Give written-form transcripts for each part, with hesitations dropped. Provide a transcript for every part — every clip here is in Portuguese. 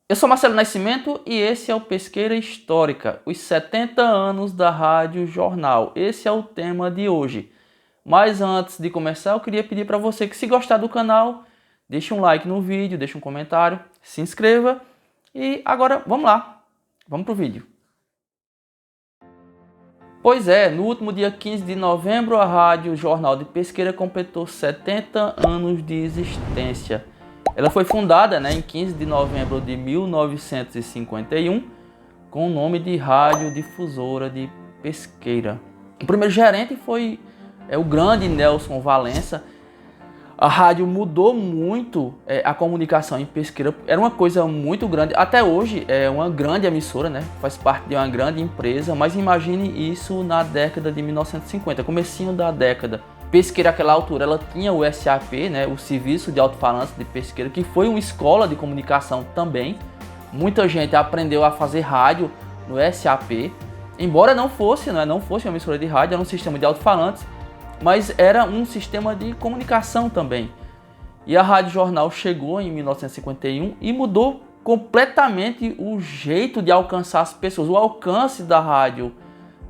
Eu sou Marcelo Nascimento e esse é o Pesqueira Histórica, os 70 anos da Rádio Jornal. Esse é o tema de hoje. Mas antes de começar, eu queria pedir para você que, se gostar do canal, deixe um like no vídeo, deixe um comentário, se inscreva. E agora, vamos lá, vamos pro vídeo. Pois é, no último dia 15 de novembro, a Rádio Jornal de Pesqueira completou 70 anos de existência. Ela foi fundada em 15 de novembro de 1951 com o nome de Rádio Difusora de Pesqueira. O primeiro gerente foi o grande Nelson Valença. A rádio mudou muito a comunicação em Pesqueira. Era uma coisa muito grande. Até hoje é uma grande emissora, faz parte de uma grande empresa. Mas imagine isso na década de 1950, comecinho da década. Pesqueira, naquela altura, ela tinha o SAP, o Serviço de Alto-Falantes de Pesqueira, que foi uma escola de comunicação também. Muita gente aprendeu a fazer rádio no SAP, embora não fosse uma emissora de rádio, era um sistema de alto-falantes, mas era um sistema de comunicação também. E a Rádio Jornal chegou em 1951 e mudou completamente o jeito de alcançar as pessoas, o alcance da rádio.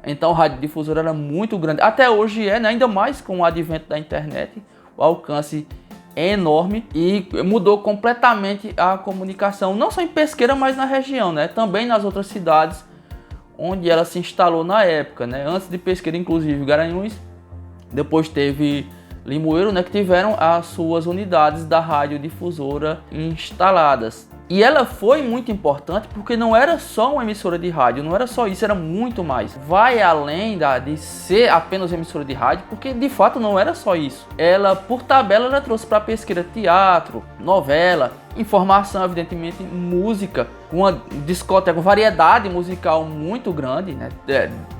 Então, a rádio difusora era muito grande. Até hoje ainda mais com o advento da internet. O alcance é enorme e mudou completamente a comunicação, não só em Pesqueira, mas na região, também nas outras cidades onde ela se instalou na época, Antes de Pesqueira, inclusive, Garanhuns, depois teve Limoeiro, que tiveram as suas unidades da rádio difusora instaladas. E ela foi muito importante porque não era só uma emissora de rádio, não era só isso, era muito mais. Vai além de ser apenas emissora de rádio, porque de fato não era só isso. Ela, por tabela, ela trouxe para Pesqueira teatro, novela, informação, evidentemente, música, uma discoteca, uma variedade musical muito grande,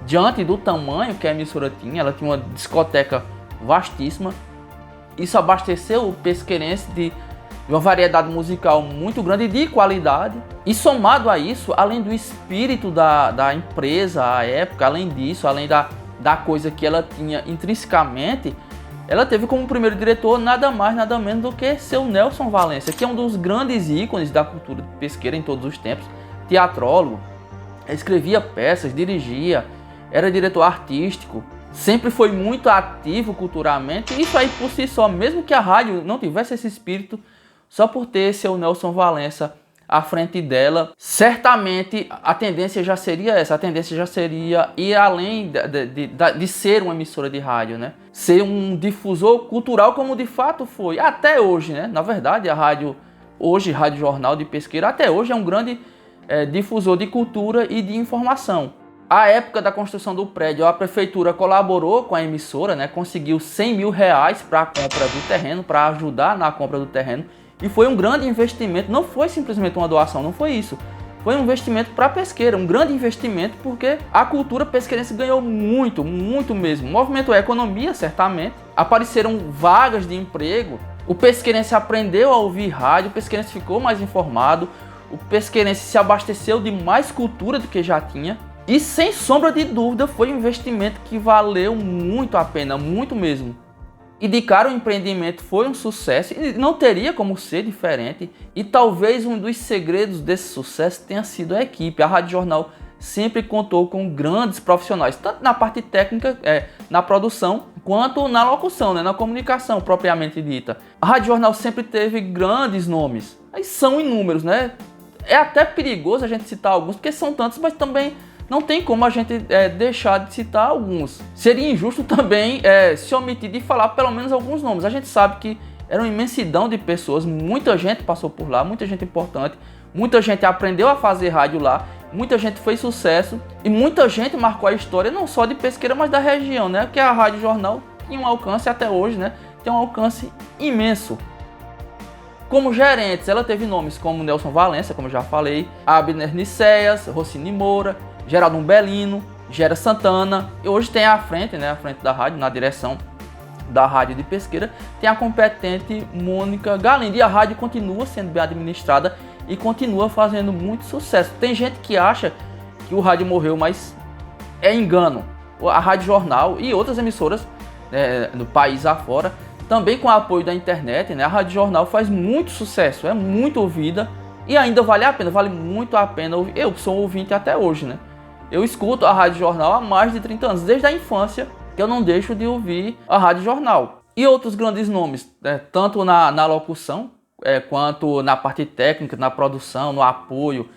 diante do tamanho que a emissora tinha. Ela tinha uma discoteca vastíssima. Isso abasteceu o pesqueirense de uma variedade musical muito grande e de qualidade. E somado a isso, além do espírito da empresa à época, além disso, além da coisa que ela tinha intrinsecamente, ela teve como primeiro diretor nada mais, nada menos do que seu Nelson Valença, que é um dos grandes ícones da cultura pesqueira em todos os tempos. Teatrólogo, escrevia peças, dirigia, era diretor artístico, sempre foi muito ativo culturalmente. E isso aí por si só, mesmo que a rádio não tivesse esse espírito, só por ter seu Nelson Valença à frente dela, certamente a tendência já seria essa. A tendência já seria ir além de ser uma emissora de rádio, ser um difusor cultural, como de fato foi até hoje, Na verdade, a rádio hoje, Rádio Jornal de Pesqueira, até hoje é um grande difusor de cultura e de informação. À época da construção do prédio, a prefeitura colaborou com a emissora, conseguiu R$100 mil para a compra do terreno, para ajudar na compra do terreno. E foi um grande investimento, não foi simplesmente uma doação, não foi isso. Foi um investimento para Pesqueira, um grande investimento, porque a cultura pesqueirense ganhou muito, muito mesmo. Movimentou a economia, certamente. Apareceram vagas de emprego. O pesqueirense aprendeu a ouvir rádio, o pesqueirense ficou mais informado. O pesqueirense se abasteceu de mais cultura do que já tinha. E sem sombra de dúvida foi um investimento que valeu muito a pena, muito mesmo. E de cara o empreendimento foi um sucesso e não teria como ser diferente. E talvez um dos segredos desse sucesso tenha sido a equipe. A Rádio Jornal sempre contou com grandes profissionais, tanto na parte técnica, na produção, quanto na locução, na comunicação propriamente dita. A Rádio Jornal sempre teve grandes nomes, aí são inúmeros, É até perigoso a gente citar alguns, porque são tantos, mas também não tem como a gente deixar de citar alguns. Seria injusto também se omitir de falar pelo menos alguns nomes. A gente sabe que era uma imensidão de pessoas, muita gente passou por lá, muita gente importante, muita gente aprendeu a fazer rádio lá, muita gente fez sucesso e muita gente marcou a história não só de Pesqueira, mas da região, Porque a Rádio Jornal tinha um alcance até hoje, tem um alcance imenso. Como gerentes, ela teve nomes como Nelson Valença, como eu já falei, Abner Nicéas, Rocine Moura, Geraldo Umbelino, Gera Santana. E hoje tem à frente da rádio, na direção da Rádio de Pesqueira, tem a competente Mônica Galindo. E a rádio continua sendo bem administrada e continua fazendo muito sucesso. Tem gente que acha que o rádio morreu, mas é engano. A Rádio Jornal e outras emissoras no país afora, também com o apoio da internet, a Rádio Jornal faz muito sucesso, é muito ouvida E ainda vale a pena, vale muito a pena. Eu sou um ouvinte até hoje, né? Eu escuto a Rádio Jornal há mais de 30 anos, desde a infância, que eu não deixo de ouvir a Rádio Jornal. E outros grandes nomes, né? Tanto na locução, quanto na parte técnica, na produção, no apoio.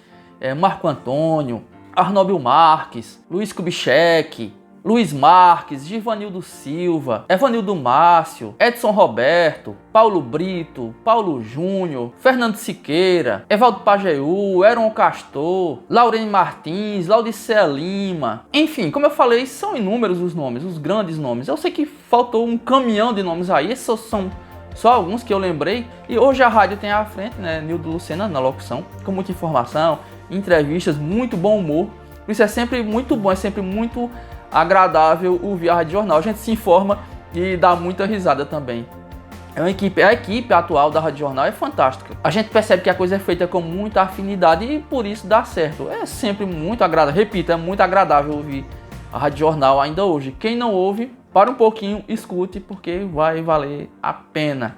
Marco Antônio, Arnóbio Marques, Luiz Kubitschek, Luiz Marques, Givanildo Silva, Evanildo Márcio, Edson Roberto, Paulo Brito, Paulo Júnior, Fernando Siqueira, Evaldo Pajeú, Heron Castor, Laurene Martins, Laudicea Lima. Enfim, como eu falei, são inúmeros os nomes, os grandes nomes. Eu sei que faltou um caminhão de nomes aí, esses são só alguns que eu lembrei. E hoje a rádio tem à frente, né, Nildo Lucena na locução, com muita informação, entrevistas, muito bom humor. Por isso é sempre muito bom, é sempre muito agradável ouvir a Rádio Jornal. A gente se informa e dá muita risada também. A equipe atual da Rádio Jornal é fantástica. A gente percebe que a coisa é feita com muita afinidade e por isso dá certo. É sempre muito agradável, repito, é muito agradável ouvir a Rádio Jornal ainda hoje. Quem não ouve, para um pouquinho, escute, porque vai valer a pena.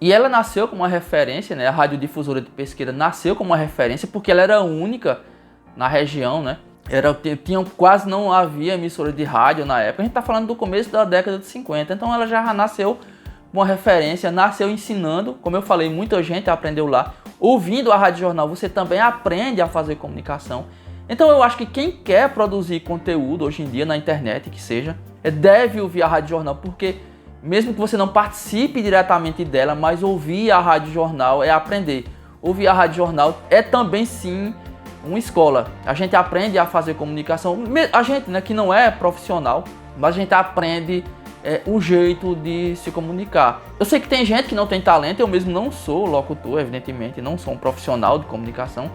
E ela nasceu como uma referência, né? A Radiodifusora de Pesqueira nasceu como uma referência porque ela era única na região, né? Quase não havia emissora de rádio na época. A gente está falando do começo da década de 50, então ela já nasceu uma referência, nasceu ensinando. Como eu falei, muita gente aprendeu lá. Ouvindo a Rádio Jornal, você também aprende a fazer comunicação. Então eu acho que quem quer produzir conteúdo hoje em dia na internet, que seja, deve ouvir a Rádio Jornal, porque mesmo que você não participe diretamente dela, mas ouvir a Rádio Jornal é aprender. Ouvir a Rádio Jornal é também sim uma escola. A gente aprende a fazer comunicação. A gente, né, que não é profissional, mas a gente aprende o jeito de se comunicar. Eu sei que tem gente que não tem talento, eu mesmo não sou locutor, evidentemente, não sou um profissional de comunicação,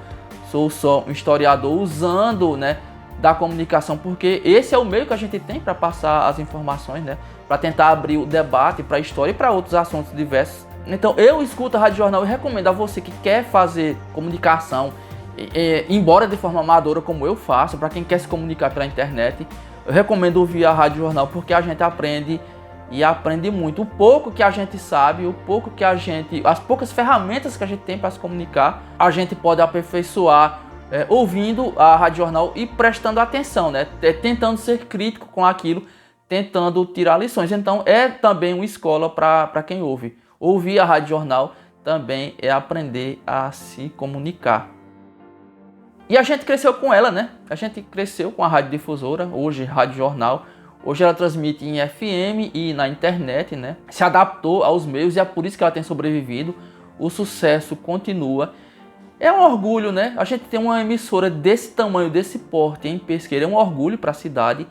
sou só um historiador usando, né, da comunicação, porque esse é o meio que a gente tem para passar as informações, né, para tentar abrir o debate para a história e para outros assuntos diversos. Então eu escuto a Rádio Jornal e recomendo a você que quer fazer comunicação, embora de forma amadora como eu faço, para quem quer se comunicar pela internet, eu recomendo ouvir a Rádio Jornal, porque a gente aprende e aprende muito. O pouco que a gente sabe, as poucas ferramentas que a gente tem para se comunicar, a gente pode aperfeiçoar ouvindo a Rádio Jornal e prestando atenção, né? Tentando ser crítico com aquilo, tentando tirar lições. Então é também uma escola para quem ouve. Ouvir a Rádio Jornal também é aprender a se comunicar. E a gente cresceu com ela, né? A gente cresceu com a Rádio Difusora, hoje Rádio Jornal. Hoje ela transmite em FM e na internet, né? Se adaptou aos meios e é por isso que ela tem sobrevivido. O sucesso continua. É um orgulho, né? A gente tem uma emissora desse tamanho, desse porte em Pesqueira. É um orgulho para a cidade.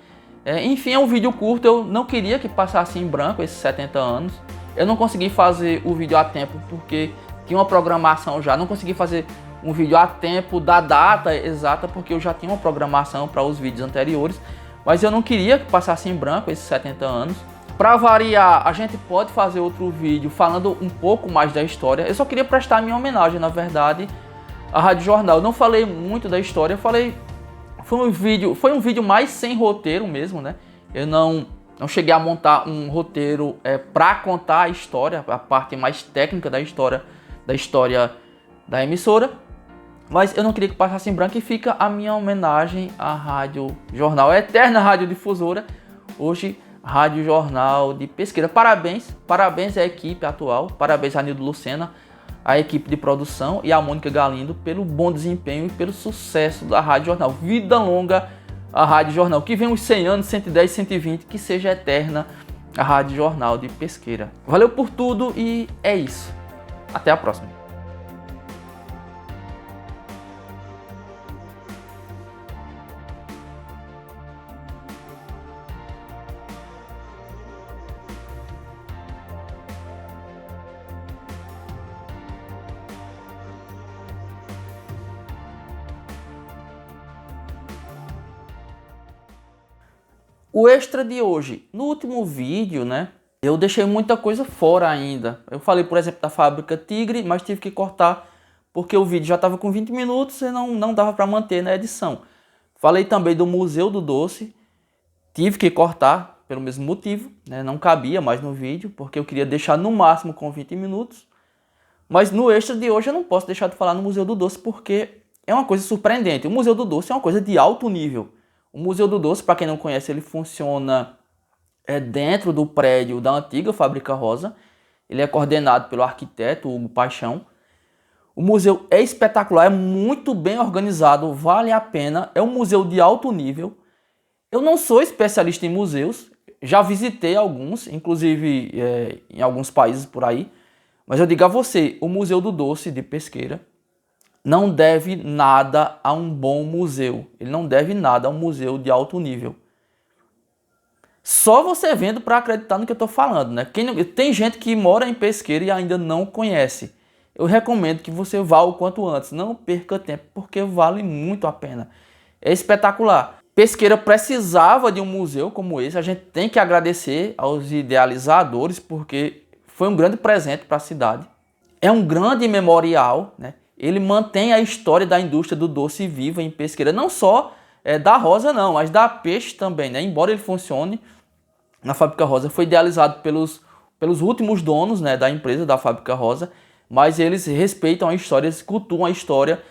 Enfim, é um vídeo curto. Eu não queria que passasse em branco esses 70 anos. Eu não consegui fazer o vídeo a tempo porque tinha uma programação já. Não consegui fazer um vídeo a tempo da data exata porque eu já tinha uma programação para os vídeos anteriores. Mas eu não queria que passasse em branco esses 70 anos. Para variar, a gente pode fazer outro vídeo falando um pouco mais da história. Eu só queria prestar minha homenagem, na verdade, à Rádio Jornal. Eu não falei muito da história, eu falei... Foi um vídeo mais sem roteiro mesmo, né? Eu não cheguei a montar um roteiro para contar a história, a parte mais técnica da história da emissora. Mas eu não queria que passasse em branco e fica a minha homenagem à Rádio Jornal, a eterna Radiodifusora, hoje Rádio Jornal de Pesqueira. Parabéns à equipe atual, parabéns a Nildo Lucena, a equipe de produção e a Mônica Galindo pelo bom desempenho e pelo sucesso da Rádio Jornal. Vida longa a Rádio Jornal, que vem uns 100 anos, 110, 120, que seja eterna a Rádio Jornal de Pesqueira. Valeu por tudo e é isso. Até a próxima. O extra de hoje, no último vídeo, né, eu deixei muita coisa fora ainda. Eu falei, por exemplo, da Fábrica Tigre, mas tive que cortar porque o vídeo já estava com 20 minutos e não dava para manter na edição. Falei também do Museu do Doce, tive que cortar pelo mesmo motivo, né, não cabia mais no vídeo, porque eu queria deixar no máximo com 20 minutos. Mas no extra de hoje eu não posso deixar de falar no Museu do Doce porque é uma coisa surpreendente. O Museu do Doce é uma coisa de alto nível. O Museu do Doce, para quem não conhece, ele funciona dentro do prédio da antiga Fábrica Rosa. Ele é coordenado pelo arquiteto Hugo Paixão. O museu é espetacular, é muito bem organizado, vale a pena. É um museu de alto nível. Eu não sou especialista em museus, já visitei alguns, inclusive em alguns países por aí. Mas eu digo a você, o Museu do Doce de Pesqueira não deve nada a um bom museu. Ele não deve nada a um museu de alto nível. Só você vendo para acreditar no que eu estou falando, né? Tem gente que mora em Pesqueira e ainda não conhece. Eu recomendo que você vá o quanto antes. Não perca tempo, porque vale muito a pena. É espetacular. Pesqueira precisava de um museu como esse. A gente tem que agradecer aos idealizadores, porque foi um grande presente para a cidade. É um grande memorial, né? Ele mantém a história da indústria do doce viva em Pesqueira. Não só da Rosa, não, mas da Peixe também, né? Embora ele funcione na Fábrica Rosa, foi idealizado pelos últimos donos, né, da empresa, da Fábrica Rosa, mas eles respeitam a história, eles cultuam a história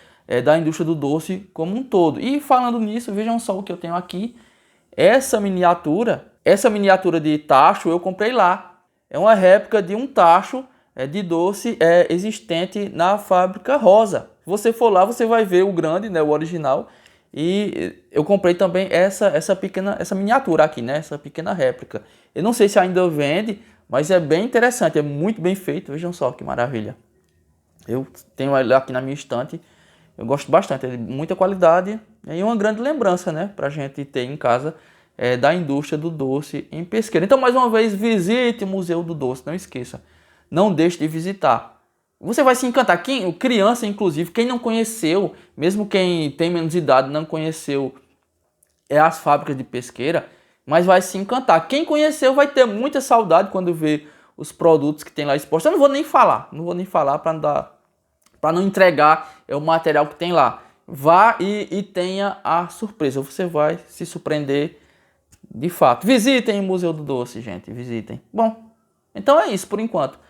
da indústria do doce como um todo. E falando nisso, vejam só o que eu tenho aqui. Essa miniatura de tacho eu comprei lá. É uma réplica de um tacho de doce existente na Fábrica Rosa. Se você for lá, você vai ver o grande, né, o original. E eu comprei também essa miniatura aqui, né, essa pequena réplica. Eu não sei se ainda vende, mas é bem interessante, é muito bem feito. Vejam só que maravilha. Eu tenho ele aqui na minha estante. Eu gosto bastante, é de muita qualidade e uma grande lembrança, né, pra gente ter em casa da indústria do doce em Pesqueira. Então, mais uma vez, visite o Museu do Doce, não esqueça. Não deixe de visitar. Você vai se encantar. Criança, inclusive, quem não conheceu, mesmo quem tem menos idade não conheceu as fábricas de Pesqueira, mas vai se encantar. Quem conheceu vai ter muita saudade quando vê os produtos que tem lá expostos. Eu não vou nem falar para não entregar o material que tem lá. Vá e tenha a surpresa. Você vai se surpreender de fato. Visitem o Museu do Doce, gente. Visitem. Bom, então é isso por enquanto.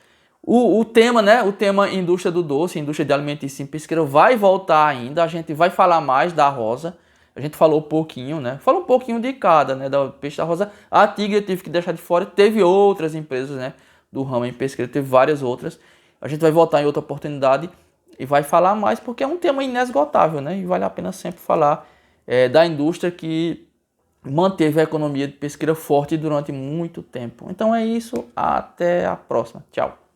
O tema, né? O tema indústria do doce, indústria de alimentícia em Pesqueira vai voltar ainda. A gente vai falar mais da Rosa. A gente falou um pouquinho, né? Falou um pouquinho de cada, né? Da Peixe da Rosa. A Tigre eu tive que deixar de fora. Teve outras empresas, né? Do ramo em Pesqueira. Teve várias outras. A gente vai voltar em outra oportunidade e vai falar mais porque é um tema inesgotável, né? E vale a pena sempre falar da indústria que manteve a economia de Pesqueira forte durante muito tempo. Então é isso. Até a próxima. Tchau.